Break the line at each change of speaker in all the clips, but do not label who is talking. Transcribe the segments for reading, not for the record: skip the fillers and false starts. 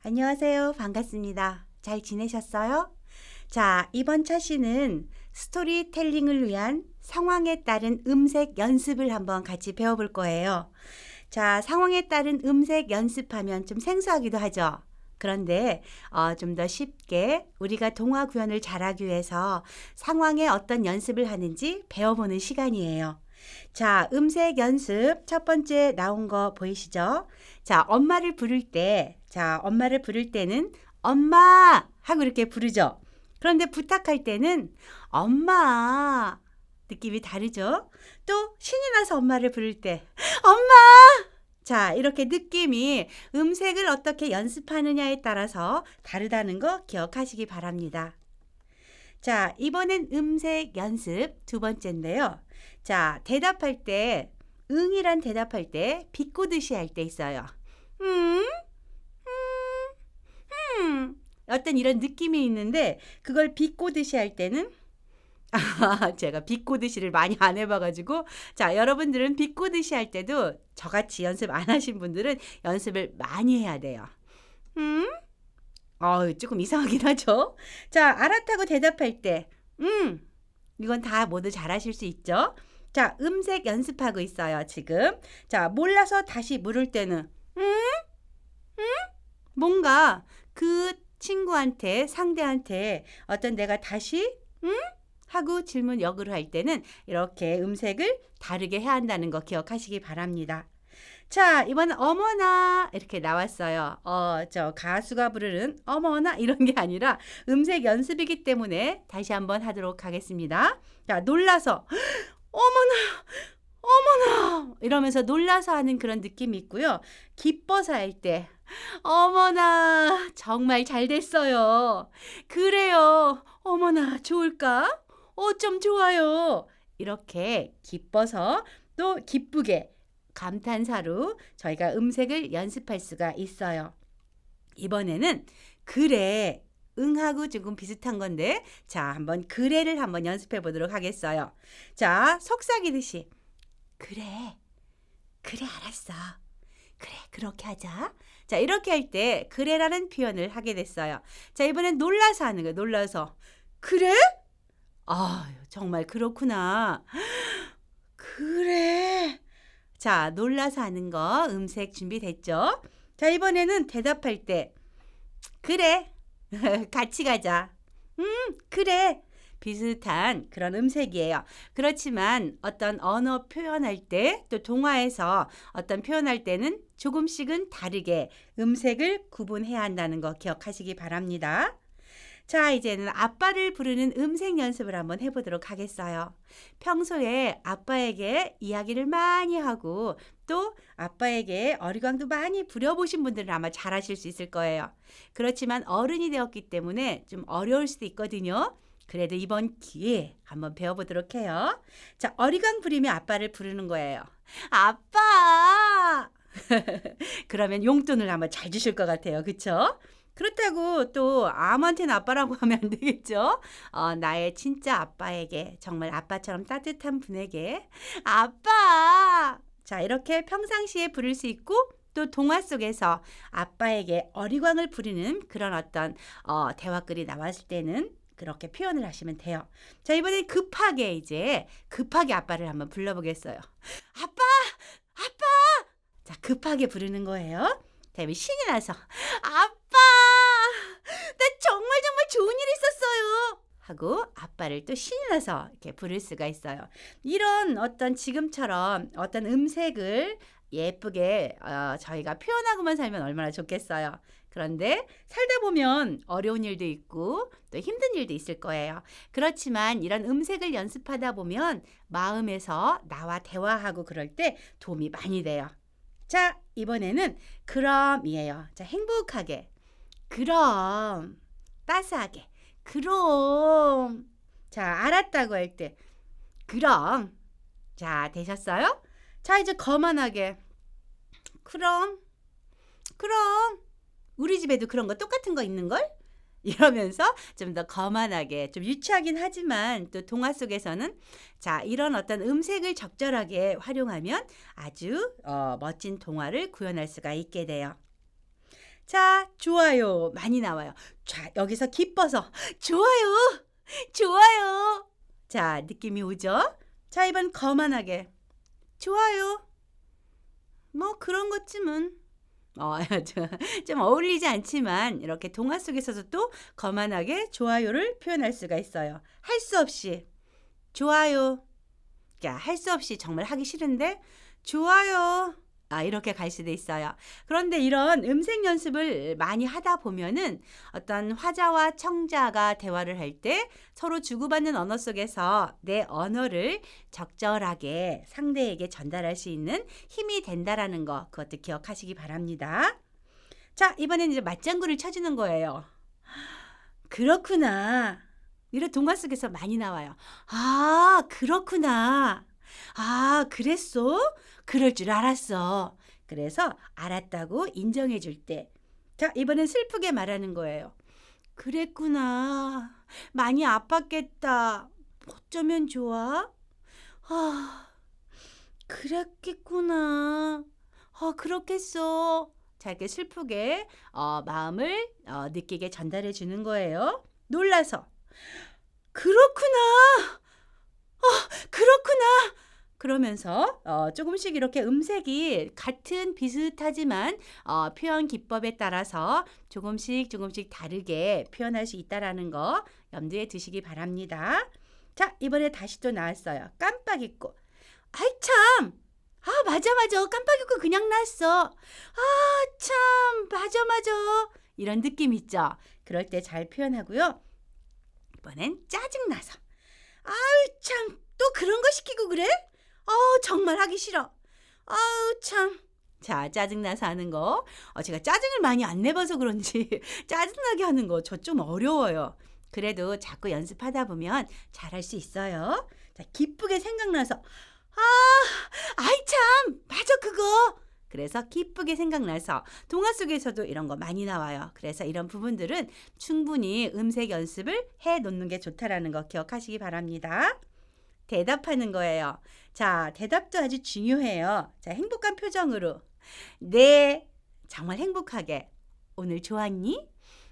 안녕하세요. 반갑습니다. 잘 지내셨어요? 자, 이번 차시는 스토리텔링을 위한 상황에 따른 음색 연습을 한번 같이 배워볼 거예요. 자, 상황에 따른 음색 연습하면 좀 생소하기도 하죠. 그런데 좀 더 쉽게 우리가 동화 구현을 잘하기 위해서 상황에 어떤 연습을 하는지 배워보는 시간이에요. 자, 음색 연습 첫 번째 나온 거 보이시죠? 자, 엄마를 부를 때는 엄마 하고 이렇게 부르죠. 그런데 부탁할 때는 엄마 느낌이 다르죠? 또 신이 나서 엄마를 부를 때 엄마! 자, 이렇게 느낌이 음색을 어떻게 연습하느냐에 따라서 다르다는 거 기억하시기 바랍니다. 자, 이번엔 음색 연습 두 번째인데요. 자, 응이란 대답할 때 비꼬듯이 할 때 있어요. 음, 어떤 이런 느낌이 있는데 그걸 비꼬듯이 할 때는 제가 비꼬듯이를 많이 안 해봐가지고 자, 여러분들은 비꼬듯이 할 때도 저같이 연습 안 하신 분들은 연습을 많이 해야 돼요. 조금 이상하긴 하죠. 자, 알았다고 대답할 때 이건 다 모두 잘하실 수 있죠. 자, 음색 연습하고 있어요, 지금. 자, 몰라서 다시 물을 때는 뭔가 그 친구한테, 상대한테 어떤 내가 다시 하고 질문 역으로 할 때는 이렇게 음색을 다르게 해야 한다는 거 기억하시기 바랍니다. 자, 이번엔 어머나 이렇게 나왔어요. 저 가수가 부르는 어머나 이런 게 아니라 음색 연습이기 때문에 다시 한번 하도록 하겠습니다. 자, 놀라서 어머나 어머나 이러면서 놀라서 하는 그런 느낌이 있고요. 기뻐서 할 때 어머나 정말 잘 됐어요. 그래요. 어머나 좋을까? 좀 좋아요. 이렇게 기뻐서 또 기쁘게 감탄사로 저희가 음색을 연습할 수가 있어요. 이번에는 그래, 응하고 조금 비슷한 건데 자, 한번 그래를 한번 연습해 보도록 하겠어요. 자, 속삭이듯이 그래, 그래 알았어. 그래, 그렇게 하자. 자, 이렇게 할 때 그래라는 표현을 하게 됐어요. 자, 이번엔 놀라서 하는 거예요. 놀라서 그래? 정말 그렇구나. 그래. 자, 놀라서 하는 거 음색 준비됐죠? 자, 이번에는 대답할 때 그래. 같이 가자. 그래. 비슷한 그런 음색이에요. 그렇지만 어떤 언어 표현할 때 또 동화에서 어떤 표현할 때는 조금씩은 다르게 음색을 구분해야 한다는 거 기억하시기 바랍니다. 자, 이제는 아빠를 부르는 음색 연습을 한번 해보도록 하겠어요. 평소에 아빠에게 이야기를 많이 하고 또 아빠에게 어리광도 많이 부려보신 분들은 아마 잘하실 수 있을 거예요. 그렇지만 어른이 되었기 때문에 좀 어려울 수도 있거든요. 그래도 이번 기회에 한번 배워보도록 해요. 자, 어리광 부리며 아빠를 부르는 거예요. 아빠! 그러면 용돈을 아마 잘 주실 것 같아요. 그쵸? 그렇다고 또 아무한테나 아빠라고 하면 안 되겠죠? 나의 진짜 아빠에게, 정말 아빠처럼 따뜻한 분에게 아빠! 자, 이렇게 평상시에 부를 수 있고 또 동화 속에서 아빠에게 어리광을 부리는 그런 어떤 대화글이 나왔을 때는 그렇게 표현을 하시면 돼요. 자, 이번엔 급하게 아빠를 한번 불러보겠어요. 아빠! 아빠! 자, 급하게 부르는 거예요. 다음에 신이 나서 아빠! 나 정말 좋은 일이 있었어요. 하고 아빠를 또 신이 나서 이렇게 부를 수가 있어요. 이런 어떤 지금처럼 어떤 음색을 예쁘게 저희가 표현하고만 살면 얼마나 좋겠어요. 그런데 살다 보면 어려운 일도 있고 또 힘든 일도 있을 거예요. 그렇지만 이런 음색을 연습하다 보면 마음에서 나와 대화하고 그럴 때 도움이 많이 돼요. 자, 이번에는 그럼이에요. 자, 행복하게. 그럼. 따스하게. 그럼. 자, 알았다고 할 때. 그럼. 자, 되셨어요? 자, 이제 거만하게. 그럼. 우리 집에도 그런 거 똑같은 거 있는걸? 이러면서 좀 더 거만하게, 좀 유치하긴 하지만 또 동화 속에서는 자, 이런 어떤 음색을 적절하게 활용하면 아주 멋진 동화를 구현할 수가 있게 돼요. 자, 좋아요. 많이 나와요. 자, 여기서 기뻐서 좋아요. 좋아요. 자, 느낌이 오죠? 자, 이번 거만하게 좋아요. 뭐 그런 것쯤은 좀 어울리지 않지만 이렇게 동화 속에서도 또 거만하게 좋아요를 표현할 수가 있어요. 할 수 없이 좋아요. 그러니까 할 수 없이 정말 하기 싫은데 좋아요. 이렇게 갈 수도 있어요. 그런데 이런 음색 연습을 많이 하다 보면은 어떤 화자와 청자가 대화를 할 때 서로 주고받는 언어 속에서 내 언어를 적절하게 상대에게 전달할 수 있는 힘이 된다라는 거, 그것도 기억하시기 바랍니다. 자, 이번엔 이제 맞장구를 쳐주는 거예요. 그렇구나. 이런 동화 속에서 많이 나와요. 아, 그렇구나. 아, 그랬어? 그럴 줄 알았어. 그래서 알았다고 인정해 줄 때. 자, 이번엔 슬프게 말하는 거예요. 그랬구나. 많이 아팠겠다. 어쩌면 좋아? 아, 그랬겠구나. 그렇겠어. 자, 이렇게 슬프게 마음을 느끼게 전달해 주는 거예요. 놀라서. 그렇구나. 그렇구나. 그러면서 조금씩 이렇게 음색이 같은 비슷하지만 표현 기법에 따라서 조금씩 다르게 표현할 수 있다라는 거 염두에 두시기 바랍니다. 자, 이번에 다시 또 나왔어요. 깜빡 잊고. 아이 참. 맞아. 깜빡 잊고 그냥 났어. 참. 맞아. 이런 느낌 있죠? 그럴 때 잘 표현하고요. 이번엔 짜증나서. 아유 참. 또 그런 거 시키고 그래? 정말 하기 싫어. 아우 참. 자, 짜증나서 하는 거. 제가 짜증을 많이 안 내봐서 그런지 짜증나게 하는 거 저 좀 어려워요. 그래도 자꾸 연습하다 보면 잘할 수 있어요. 자, 기쁘게 생각나서 아이 참. 맞아 그거. 그래서 기쁘게 생각나서 동화 속에서도 이런 거 많이 나와요. 그래서 이런 부분들은 충분히 음색 연습을 해 놓는 게 좋다라는 거 기억하시기 바랍니다. 대답하는 거예요. 자, 대답도 아주 중요해요. 자, 행복한 표정으로. 네, 정말 행복하게. 오늘 좋았니?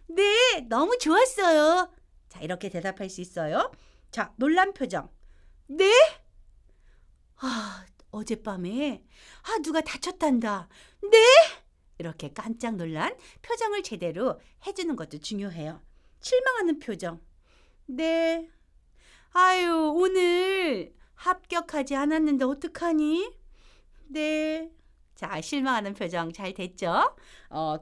네, 너무 좋았어요. 자, 이렇게 대답할 수 있어요. 자, 놀란 표정. 네? 어젯밤에 누가 다쳤단다. 네? 이렇게 깜짝 놀란 표정을 제대로 해주는 것도 중요해요. 실망하는 표정. 네. 아유, 오늘 합격하지 않았는데 어떡하니? 네. 자, 실망하는 표정 잘 됐죠?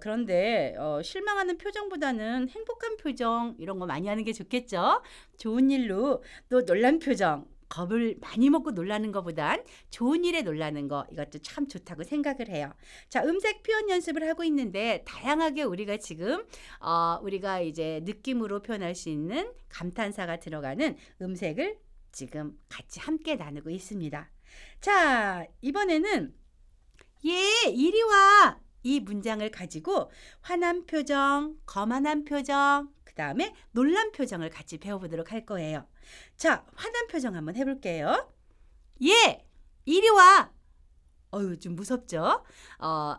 그런데 실망하는 표정보다는 행복한 표정 이런 거 많이 하는 게 좋겠죠? 좋은 일로 또 놀란 표정. 겁을 많이 먹고 놀라는 것보단 좋은 일에 놀라는 거 이것도 참 좋다고 생각을 해요. 자, 음색 표현 연습을 하고 있는데 다양하게 우리가 지금 우리가 이제 느낌으로 표현할 수 있는 감탄사가 들어가는 음색을 지금 같이 함께 나누고 있습니다. 자, 이번에는 이리 와. 이 문장을 가지고 화난 표정, 거만한 표정, 그 다음에 놀란 표정을 같이 배워보도록 할 거예요. 자, 화난 표정 한번 해볼게요. 이리 와. 좀 무섭죠?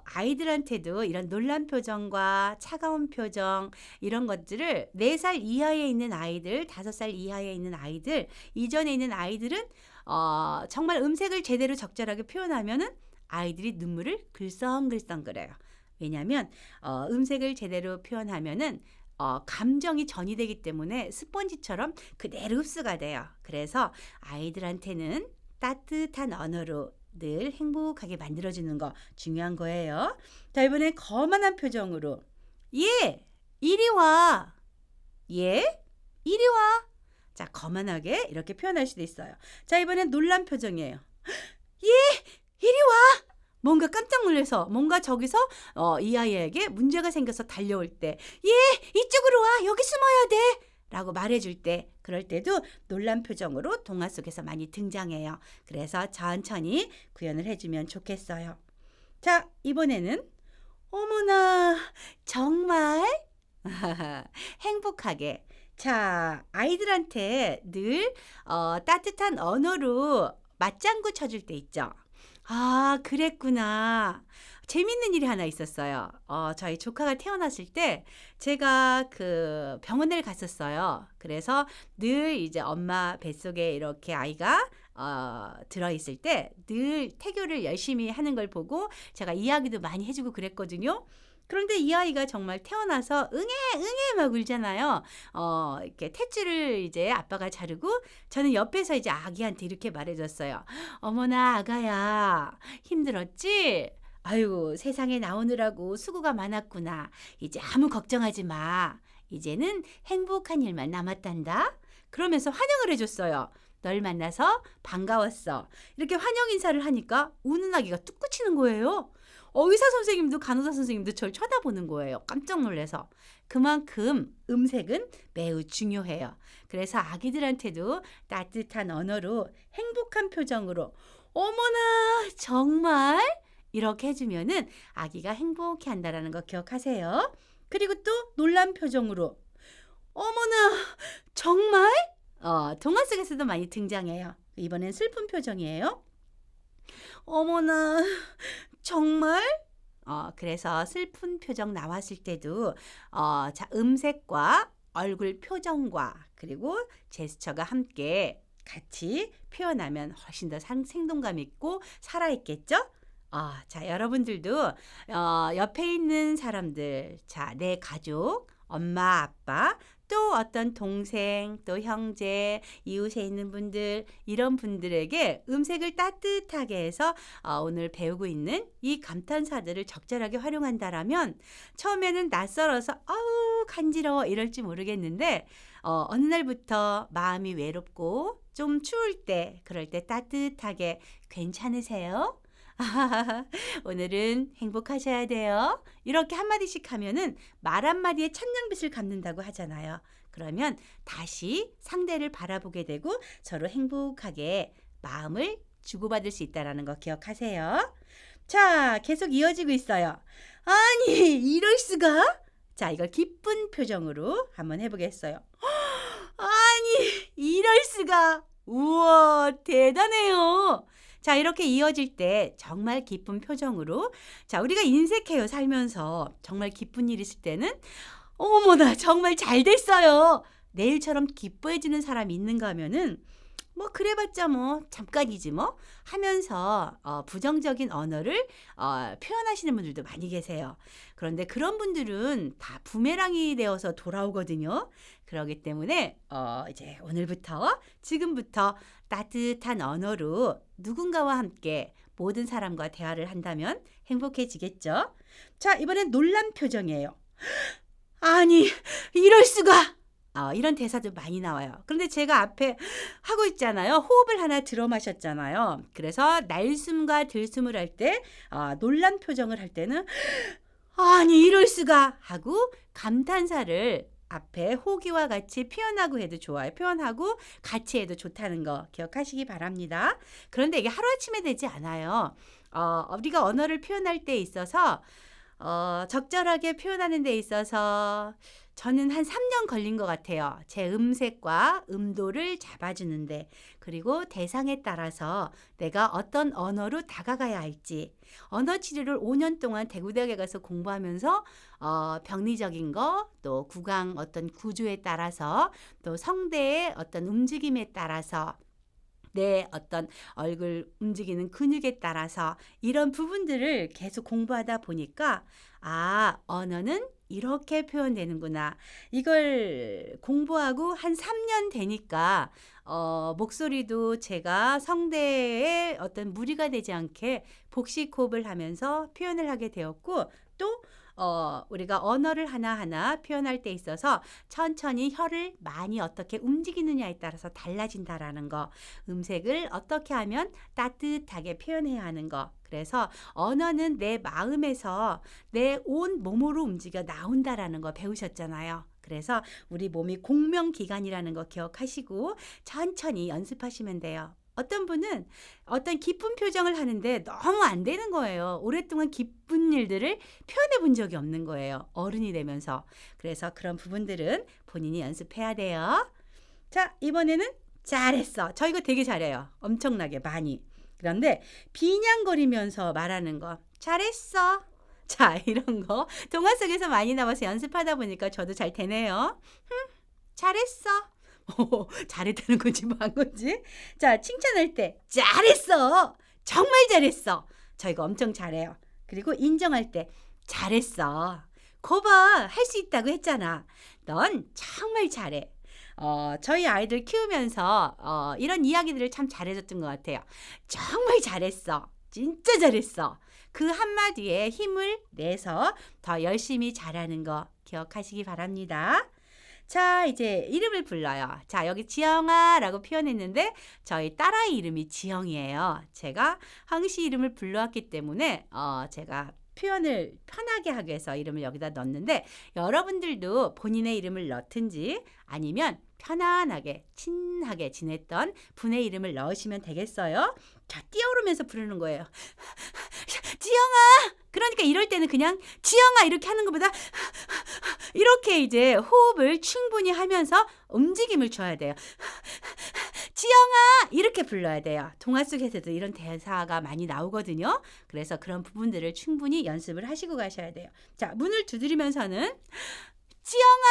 아이들한테도 이런 놀란 표정과 차가운 표정 이런 것들을 4살 이하에 있는 아이들, 5살 이하에 있는 아이들, 이전에 있는 아이들은 정말 음색을 제대로 적절하게 표현하면은 아이들이 눈물을 글썽글썽거려요. 왜냐하면 음색을 제대로 표현하면은 감정이 전이되기 때문에 스펀지처럼 그대로 흡수가 돼요. 그래서 아이들한테는 따뜻한 언어로 늘 행복하게 만들어주는 거 중요한 거예요. 자, 이번엔 거만한 표정으로 이리 와. 이리 와. 자, 거만하게 이렇게 표현할 수도 있어요. 자, 이번엔 놀란 표정이에요. 이리 와. 뭔가 깜짝 놀라서 뭔가 저기서 이 아이에게 문제가 생겨서 달려올 때 이쪽으로 와. 여기 숨어야 돼. 라고 말해줄 때 그럴 때도 놀란 표정으로 동화 속에서 많이 등장해요. 그래서 천천히 구현을 해주면 좋겠어요. 자, 이번에는 어머나 정말 행복하게. 자, 아이들한테 늘 따뜻한 언어로 맞장구 쳐줄 때 있죠. 아, 그랬구나. 재밌는 일이 하나 있었어요. 저희 조카가 태어났을 때 제가 그 병원을 갔었어요. 그래서 늘 이제 엄마 뱃속에 이렇게 아이가 들어있을 때 늘 태교를 열심히 하는 걸 보고 제가 이야기도 많이 해주고 그랬거든요. 그런데 이 아이가 정말 태어나서 응애, 응애 막 울잖아요. 이렇게 탯줄을 이제 아빠가 자르고 저는 옆에서 이제 아기한테 이렇게 말해줬어요. 어머나, 아가야, 힘들었지? 아유, 세상에 나오느라고 수고가 많았구나. 이제 아무 걱정하지 마. 이제는 행복한 일만 남았단다. 그러면서 환영을 해줬어요. 널 만나서 반가웠어. 이렇게 환영 인사를 하니까 우는 아기가 뚝 그치는 거예요. 의사 선생님도 간호사 선생님도 저를 쳐다보는 거예요. 깜짝 놀라서. 그만큼 음색은 매우 중요해요. 그래서 아기들한테도 따뜻한 언어로 행복한 표정으로 어머나 정말 이렇게 해주면은 아기가 행복해 한다라는 거 기억하세요. 그리고 또 놀란 표정으로 어머나 정말 동화 속에서도 많이 등장해요. 이번엔 슬픈 표정이에요. 어머나 정말? 그래서 슬픈 표정 나왔을 때도 자, 음색과 얼굴 표정과 그리고 제스처가 함께 같이 표현하면 훨씬 더 생동감 있고 살아있겠죠? 자, 여러분들도 옆에 있는 사람들, 자, 내 가족, 엄마, 아빠, 또 어떤 동생, 또 형제, 이웃에 있는 분들, 이런 분들에게 음색을 따뜻하게 해서 오늘 배우고 있는 이 감탄사들을 적절하게 활용한다라면 처음에는 낯설어서 아우 간지러워 이럴지 모르겠는데 어느 날부터 마음이 외롭고 좀 추울 때 그럴 때 따뜻하게 괜찮으세요? 오늘은 행복하셔야 돼요. 이렇게 한마디씩 하면은 말 한마디에 천냥빚을 갚는다고 하잖아요. 그러면 다시 상대를 바라보게 되고 서로 행복하게 마음을 주고받을 수 있다는 거 기억하세요. 자, 계속 이어지고 있어요. 아니, 이럴 수가? 자, 이걸 기쁜 표정으로 한번 해보겠어요. 아니, 이럴 수가? 우와, 대단해요. 자, 이렇게 이어질 때 정말 기쁜 표정으로 자, 우리가 인색해요. 살면서 정말 기쁜 일 있을 때는 어머나 정말 잘 됐어요. 내일처럼 기뻐해 주는 사람이 있는가 하면은 뭐 그래봤자 뭐 잠깐이지 뭐 하면서 부정적인 언어를 표현하시는 분들도 많이 계세요. 그런데 그런 분들은 다 부메랑이 되어서 돌아오거든요. 그렇기 때문에 이제 오늘부터 지금부터 따뜻한 언어로 누군가와 함께 모든 사람과 대화를 한다면 행복해지겠죠. 자, 이번엔 놀란 표정이에요. 아니, 이럴 수가! 이런 대사도 많이 나와요. 그런데 제가 앞에 하고 있잖아요. 호흡을 하나 들어 마셨잖아요. 그래서 날숨과 들숨을 할 때 놀란 표정을 할 때는 아니 이럴 수가 하고 감탄사를 앞에 호기와 같이 표현하고 해도 좋아요. 표현하고 같이 해도 좋다는 거 기억하시기 바랍니다. 그런데 이게 하루아침에 되지 않아요. 우리가 언어를 표현할 때 있어서 적절하게 표현하는 데 있어서 저는 한 3년 걸린 것 같아요. 제 음색과 음도를 잡아주는데 그리고 대상에 따라서 내가 어떤 언어로 다가가야 할지 언어 치료를 5년 동안 대구대학에 가서 공부하면서 병리적인 거 또 구강 어떤 구조에 따라서 또 성대의 어떤 움직임에 따라서 내 어떤 얼굴 움직이는 근육에 따라서 이런 부분들을 계속 공부하다 보니까 언어는 이렇게 표현되는구나. 이걸 공부하고 한 3년 되니까 목소리도 제가 성대에 어떤 무리가 되지 않게 복식 호흡을 하면서 표현을 하게 되었고 또 우리가 언어를 하나하나 표현할 때 있어서 천천히 혀를 많이 어떻게 움직이느냐에 따라서 달라진다라는 거. 음색을 어떻게 하면 따뜻하게 표현해야 하는 거. 그래서 언어는 내 마음에서 내 온 몸으로 움직여 나온다라는 거 배우셨잖아요. 그래서 우리 몸이 공명기관이라는 거 기억하시고 천천히 연습하시면 돼요. 어떤 분은 어떤 기쁜 표정을 하는데 너무 안 되는 거예요. 오랫동안 기쁜 일들을 표현해 본 적이 없는 거예요. 어른이 되면서. 그래서 그런 부분들은 본인이 연습해야 돼요. 자, 이번에는 잘했어. 저 이거 되게 잘해요. 엄청나게 많이. 그런데 비냥거리면서 말하는 거. 잘했어. 자, 이런 거 동화 속에서 많이 나와서 연습하다 보니까 저도 잘 되네요. 잘했어. 잘했다는 건지 뭐한 건지. 자, 칭찬할 때 잘했어. 정말 잘했어. 저 이거 엄청 잘해요. 그리고 인정할 때 잘했어. 거봐, 할 수 있다고 했잖아. 넌 정말 잘해. 저희 아이들 키우면서 이런 이야기들을 참 잘해줬던 것 같아요. 정말 잘했어. 진짜 잘했어. 그 한마디에 힘을 내서 더 열심히 잘하는 거 기억하시기 바랍니다. 자, 이제 이름을 불러요. 자, 여기 지영아라고 표현했는데 저희 딸아이 이름이 지영이에요. 제가 항시 이름을 불러왔기 때문에 제가 표현을 편하게 하기 위해서 이름을 여기다 넣었는데 여러분들도 본인의 이름을 넣든지 아니면 편안하게 친하게 지냈던 분의 이름을 넣으시면 되겠어요. 자, 뛰어오르면서 부르는 거예요. 지영아! 그러니까 이럴 때는 그냥 지영아 이렇게 하는 것보다 이렇게 이제 호흡을 충분히 하면서 움직임을 줘야 돼요. 지영아 이렇게 불러야 돼요. 동화 속에서도 이런 대사가 많이 나오거든요. 그래서 그런 부분들을 충분히 연습을 하시고 가셔야 돼요. 자, 문을 두드리면서는 지영아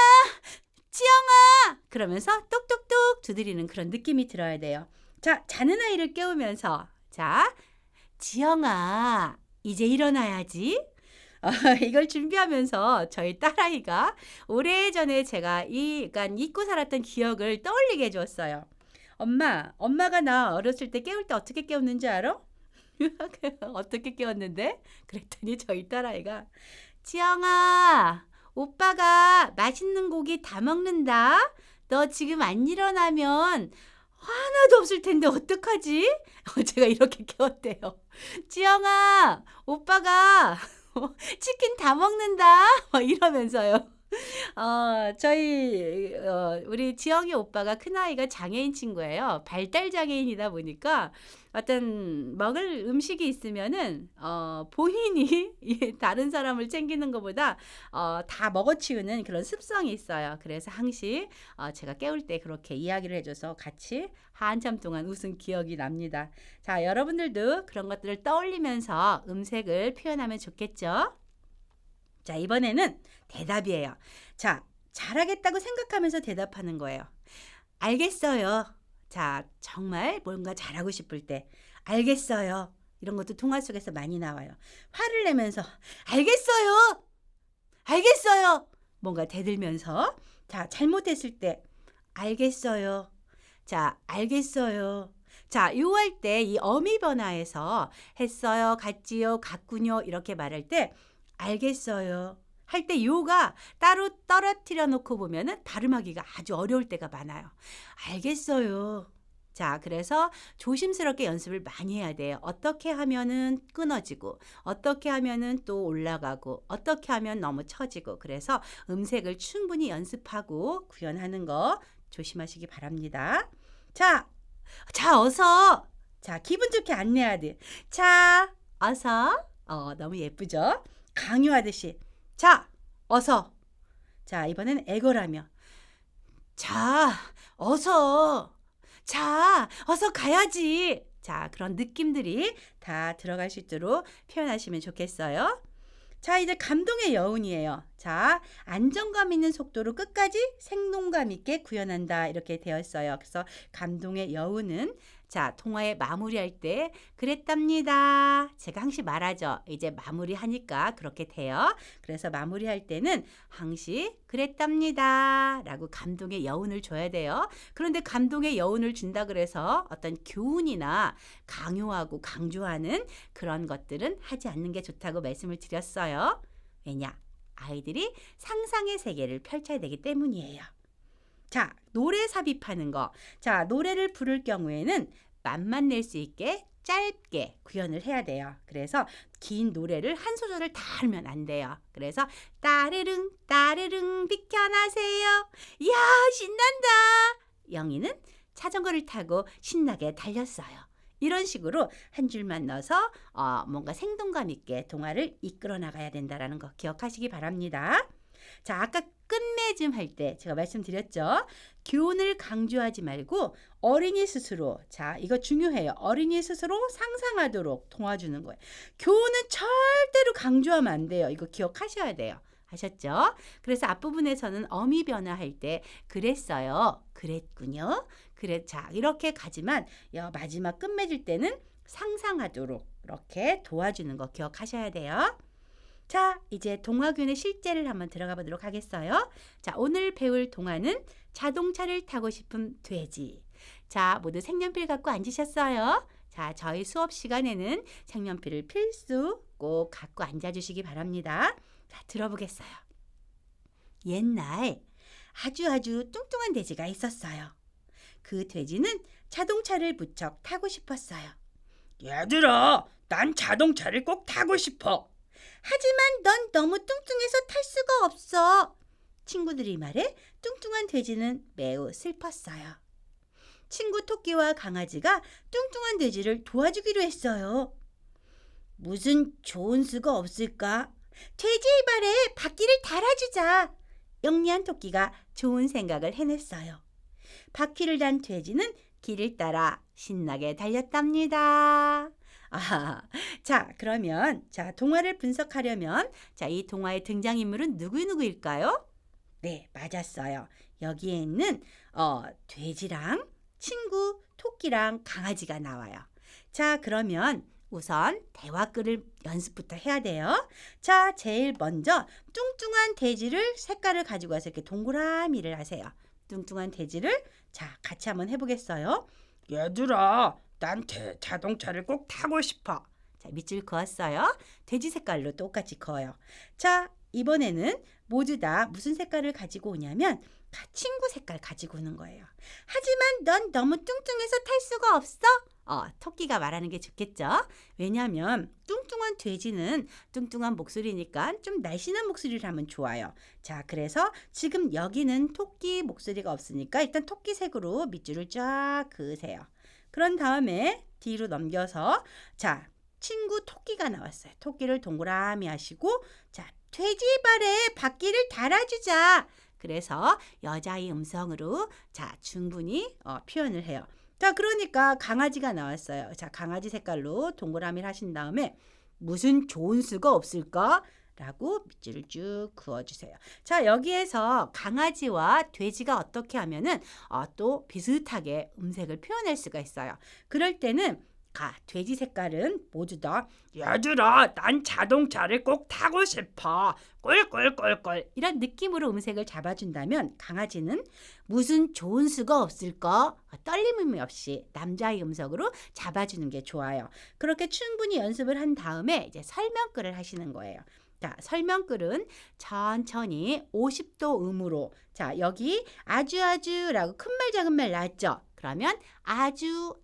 지영아 그러면서 똑똑똑 두드리는 그런 느낌이 들어야 돼요. 자, 자는 아이를 깨우면서 자, 지영아 이제 일어나야지. 이걸 준비하면서 저희 딸아이가 오래전에 제가 그러니까 잊고 살았던 기억을 떠올리게 해줬어요. 엄마가 나 어렸을 때 깨울 때 어떻게 깨웠는지 알아? 어떻게 깨웠는데? 그랬더니 저희 딸아이가 지영아, 오빠가 맛있는 고기 다 먹는다. 너 지금 안 일어나면 하나도 없을 텐데 어떡하지? 제가 이렇게 깨웠대요. 지영아, 오빠가 치킨 다 먹는다. 이러면서요. 우리 지영이 오빠가 큰아이가 장애인 친구예요. 발달 장애인이다 보니까 어떤 먹을 음식이 있으면은 본인이 다른 사람을 챙기는 것보다 다 먹어치우는 그런 습성이 있어요. 그래서 항시 제가 깨울 때 그렇게 이야기를 해줘서 같이 한참 동안 웃은 기억이 납니다. 자, 여러분들도 그런 것들을 떠올리면서 음색을 표현하면 좋겠죠? 자, 이번에는 대답이에요. 자, 잘하겠다고 생각하면서 대답하는 거예요. 알겠어요. 자, 정말 뭔가 잘하고 싶을 때 알겠어요. 이런 것도 동화 속에서 많이 나와요. 화를 내면서 알겠어요. 알겠어요. 뭔가 대들면서 자, 잘못했을 때 알겠어요. 자, 알겠어요. 자, 요할 때 이 어미 변화에서 했어요, 갔지요, 갔군요 이렇게 말할 때 알겠어요. 할 때 요가 따로 떨어뜨려 놓고 보면은 발음하기가 아주 어려울 때가 많아요. 알겠어요. 자, 그래서 조심스럽게 연습을 많이 해야 돼요. 어떻게 하면은 끊어지고, 어떻게 하면은 또 올라가고, 어떻게 하면 너무 처지고, 그래서 음색을 충분히 연습하고 구현하는 거 조심하시기 바랍니다. 자, 어서. 자, 기분 좋게 안내하듯. 자, 어서. 너무 예쁘죠? 강요하듯이. 자, 어서. 자, 이번엔 애걸하며. 자, 어서. 자, 어서 가야지. 자, 그런 느낌들이 다 들어갈 수 있도록 표현하시면 좋겠어요. 자, 이제 감동의 여운이에요. 자, 안정감 있는 속도로 끝까지 생동감 있게 구현한다. 이렇게 되어 있어요. 그래서 감동의 여운은 자, 통화에 마무리할 때 그랬답니다. 제가 항상 말하죠. 이제 마무리하니까 그렇게 돼요. 그래서 마무리할 때는 항상 그랬답니다. 라고 감동의 여운을 줘야 돼요. 그런데 감동의 여운을 준다 그래서 어떤 교훈이나 강요하고 강조하는 그런 것들은 하지 않는 게 좋다고 말씀을 드렸어요. 왜냐? 아이들이 상상의 세계를 펼쳐야 되기 때문이에요. 자, 노래 삽입하는 거. 자, 노래를 부를 경우에는 맛만 낼 수 있게 짧게 구현을 해야 돼요. 그래서 긴 노래를 한 소절을 다 하면 안 돼요. 그래서 따르릉 따르릉 비켜나세요. 이야, 신난다. 영희는 자전거를 타고 신나게 달렸어요. 이런 식으로 한 줄만 넣어서 뭔가 생동감 있게 동화를 이끌어 나가야 된다는 거 기억하시기 바랍니다. 자, 아까 끝맺음 할 때 제가 말씀드렸죠. 교훈을 강조하지 말고 어린이 스스로, 자, 이거 중요해요. 어린이 스스로 상상하도록 도와주는 거예요. 교훈은 절대로 강조하면 안 돼요. 이거 기억하셔야 돼요. 아셨죠? 그래서 앞부분에서는 어미 변화할 때 그랬어요. 그랬군요. 그래, 자, 이렇게 가지만 마지막 끝맺을 때는 상상하도록 이렇게 도와주는 거 기억하셔야 돼요. 자, 이제 동화교훈의 실제를 한번 들어가 보도록 하겠어요. 자, 오늘 배울 동화는 자동차를 타고 싶은 돼지. 자, 모두 색연필 갖고 앉으셨어요? 자, 저희 수업 시간에는 색연필을 필수 꼭 갖고 앉아주시기 바랍니다. 자, 들어보겠어요. 옛날 아주 뚱뚱한 돼지가 있었어요. 그 돼지는 자동차를 무척 타고 싶었어요.
얘들아, 난 자동차를 꼭 타고 싶어.
하지만 넌 너무 뚱뚱해서 탈 수가 없어. 친구들이 말해 뚱뚱한 돼지는 매우 슬펐어요. 친구 토끼와 강아지가 뚱뚱한 돼지를 도와주기로 했어요. 무슨 좋은 수가 없을까? 돼지의 발에 바퀴를 달아주자. 영리한 토끼가 좋은 생각을 해냈어요. 바퀴를 단 돼지는 길을 따라 신나게 달렸답니다. 자, 그러면 동화를 분석하려면 이 동화의 등장인물은 누구일까요? 네, 맞았어요. 여기에 있는 돼지랑 친구 토끼랑 강아지가 나와요. 자, 그러면 우선 대화글을 연습부터 해야 돼요. 자, 제일 먼저 뚱뚱한 돼지를 색깔을 가지고 와서 이렇게 동그라미를 하세요. 뚱뚱한 돼지를 같이 한번 해보겠어요.
얘들아, 난 자동차를 꼭 타고 싶어.
자, 밑줄 그었어요. 돼지 색깔로 똑같이 그어요. 자, 이번에는 모두 다 무슨 색깔을 가지고 오냐면 친구 색깔 가지고 오는 거예요. 하지만 넌 너무 뚱뚱해서 탈 수가 없어. 토끼가 말하는 게 좋겠죠. 왜냐하면 뚱뚱한 돼지는 뚱뚱한 목소리니까 좀 날씬한 목소리를 하면 좋아요. 자, 그래서 지금 여기는 토끼 목소리가 없으니까 일단 토끼색으로 밑줄을 쫙 그으세요. 그런 다음에 뒤로 넘겨서 친구 토끼가 나왔어요. 토끼를 동그라미 하시고 돼지 발에 바퀴를 달아주자. 그래서 여자의 음성으로 충분히 표현을 해요. 자, 그러니까 강아지가 나왔어요. 자, 강아지 색깔로 동그라미를 하신 다음에 무슨 좋은 수가 없을까? 라고 밑줄을 쭉 그어주세요. 자, 여기에서 강아지와 돼지가 어떻게 하면은 또 비슷하게 음색을 표현할 수가 있어요. 그럴 때는 돼지 색깔은 모두 다
얘들아, 난 자동차를 꼭 타고 싶어. 꿀꿀꿀꿀.
이런 느낌으로 음색을 잡아준다면 강아지는 무슨 좋은 수가 없을까? 떨림음이 없이 남자의 음성으로 잡아주는 게 좋아요. 그렇게 충분히 연습을 한 다음에 이제 설명글을 하시는 거예요. 자, 설명글은 천천히 50도 음으로 여기 아주라고 큰 말 작은 말 나왔죠? 그러면 아주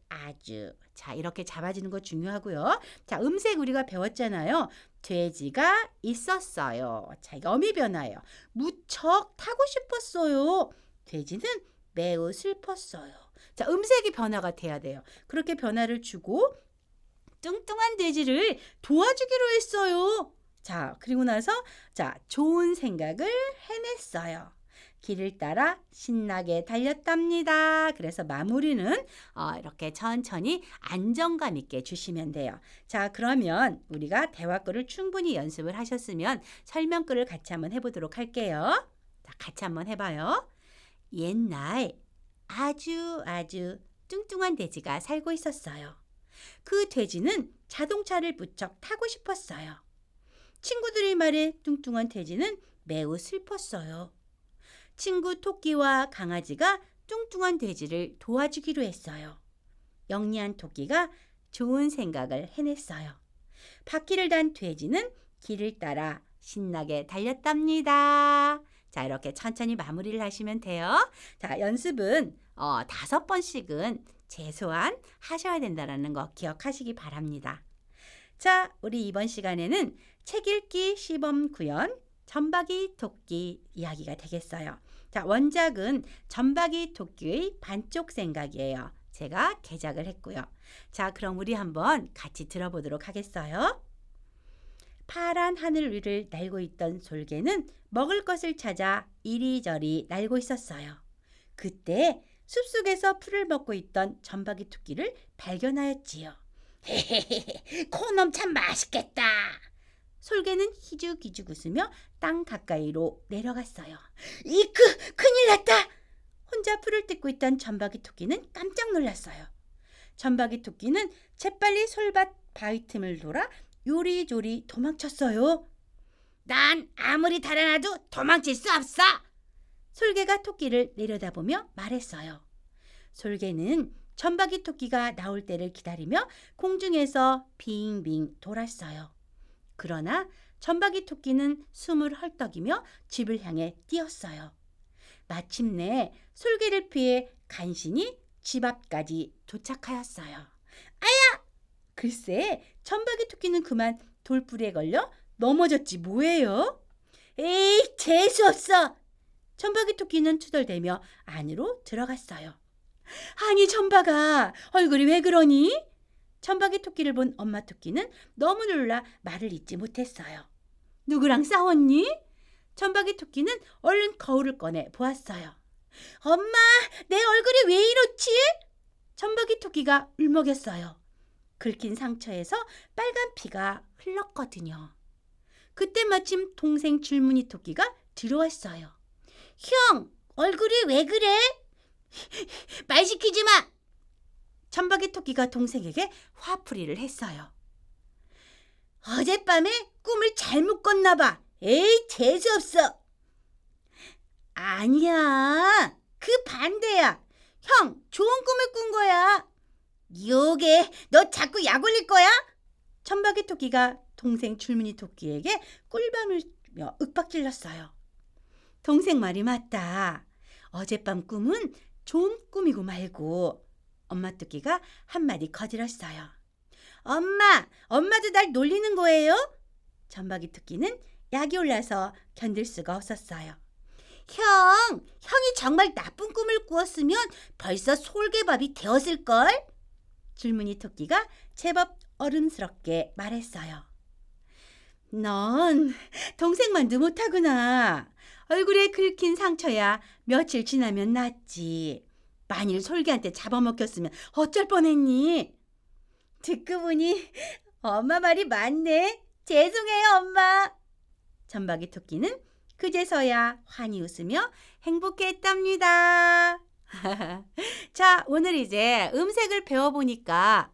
자, 이렇게 잡아주는 거 중요하고요. 자, 음색 우리가 배웠잖아요. 돼지가 있었어요. 자, 이게 어미 변화예요. 무척 타고 싶었어요. 돼지는 매우 슬펐어요. 자, 음색이 변화가 돼야 돼요. 그렇게 변화를 주고 뚱뚱한 돼지를 도와주기로 했어요. 자, 그리고 나서 좋은 생각을 해냈어요. 길을 따라 신나게 달렸답니다. 그래서 마무리는 이렇게 천천히 안정감 있게 주시면 돼요. 자, 그러면 우리가 대화글을 충분히 연습을 하셨으면 설명글을 같이 한번 해보도록 할게요. 자, 같이 한번 해봐요. 옛날 아주 뚱뚱한 돼지가 살고 있었어요. 그 돼지는 자동차를 무척 타고 싶었어요. 친구들의 말에 뚱뚱한 돼지는 매우 슬펐어요. 친구 토끼와 강아지가 뚱뚱한 돼지를 도와주기로 했어요. 영리한 토끼가 좋은 생각을 해냈어요. 바퀴를 단 돼지는 길을 따라 신나게 달렸답니다. 자, 이렇게 천천히 마무리를 하시면 돼요. 자, 연습은 5번씩은 최소한 하셔야 된다는 거 기억하시기 바랍니다. 자, 우리 이번 시간에는 책 읽기 시범 구연 점박이 토끼 이야기가 되겠어요. 자, 원작은 점박이 토끼의 반쪽 생각이에요. 제가 개작을 했고요. 자, 그럼 우리 한번 같이 들어보도록 하겠어요. 파란 하늘 위를 날고 있던 솔개는 먹을 것을 찾아 이리저리 날고 있었어요. 그때 숲속에서 풀을 먹고 있던 점박이 토끼를 발견하였지요.
코놈 참 맛있겠다.
솔개는 희죽희죽 웃으며 땅 가까이로 내려갔어요.
큰일 났다.
혼자 풀을 뜯고 있던 점박이 토끼는 깜짝 놀랐어요. 점박이 토끼는 재빨리 솔밭 바위 틈을 돌아 요리조리 도망쳤어요.
난 아무리 달아나도 도망칠 수 없어.
솔개가 토끼를 내려다보며 말했어요. 솔개는 점박이 토끼가 나올 때를 기다리며 공중에서 빙빙 돌았어요. 그러나 점박이 토끼는 숨을 헐떡이며 집을 향해 뛰었어요. 마침내 솔개를 피해 간신히 집 앞까지 도착하였어요. 아야! 글쎄, 점박이 토끼는 그만 돌부리에 걸려 넘어졌지 뭐예요?
에이, 재수없어.
점박이 토끼는 투덜대며 안으로 들어갔어요. 아니, 점박아, 얼굴이 왜 그러니? 점박이 토끼를 본 엄마 토끼는 너무 놀라 말을 잇지 못했어요. 누구랑 싸웠니? 점박이 토끼는 얼른 거울을 꺼내 보았어요.
엄마, 내 얼굴이 왜 이렇지?
점박이 토끼가 울먹였어요. 긁힌 상처에서 빨간 피가 흘렀거든요. 그때 마침 동생 줄무늬 토끼가 들어왔어요.
형, 얼굴이 왜 그래? 말 시키지 마.
점박이 토끼가 동생에게 화풀이를 했어요.
어젯밤에 꿈을 잘못 꿨나 봐. 에이, 재수없어. 아니야, 그 반대야. 형, 좋은 꿈을 꾼 거야. 요게, 너 자꾸 약 올릴 거야?
점박이 토끼가 동생 줄무늬 토끼에게 꿀밤을며 윽박질렀어요. 동생 말이 맞다. 어젯밤 꿈은 좋은 꿈이고 말고. 엄마 토끼가 한마디 거들었어요.
엄마도 날 놀리는 거예요?
점박이 토끼는 약이 올라서 견딜 수가 없었어요.
형이 정말 나쁜 꿈을 꾸었으면 벌써 솔개밥이 되었을걸?
줄무늬 토끼가 제법 어른스럽게 말했어요. 넌 동생만도 못하구나. 얼굴에 긁힌 상처야 며칠 지나면 낫지. 만일 솔개한테 잡아먹혔으면 어쩔 뻔했니?
듣고 보니 엄마 말이 맞네. 죄송해요, 엄마.
점박이 토끼는 그제서야 환히 웃으며 행복했답니다. 자, 오늘 이제 음색을 배워보니까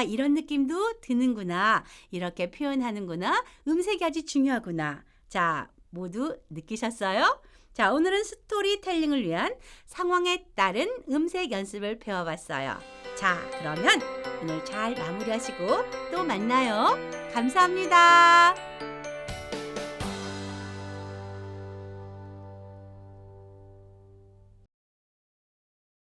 이런 느낌도 드는구나. 이렇게 표현하는구나. 음색이 아주 중요하구나. 자, 모두 느끼셨어요? 자, 오늘은 스토리텔링을 위한 상황에 따른 음색 연습을 배워봤어요. 자, 그러면 오늘 잘 마무리하시고 또 만나요. 감사합니다.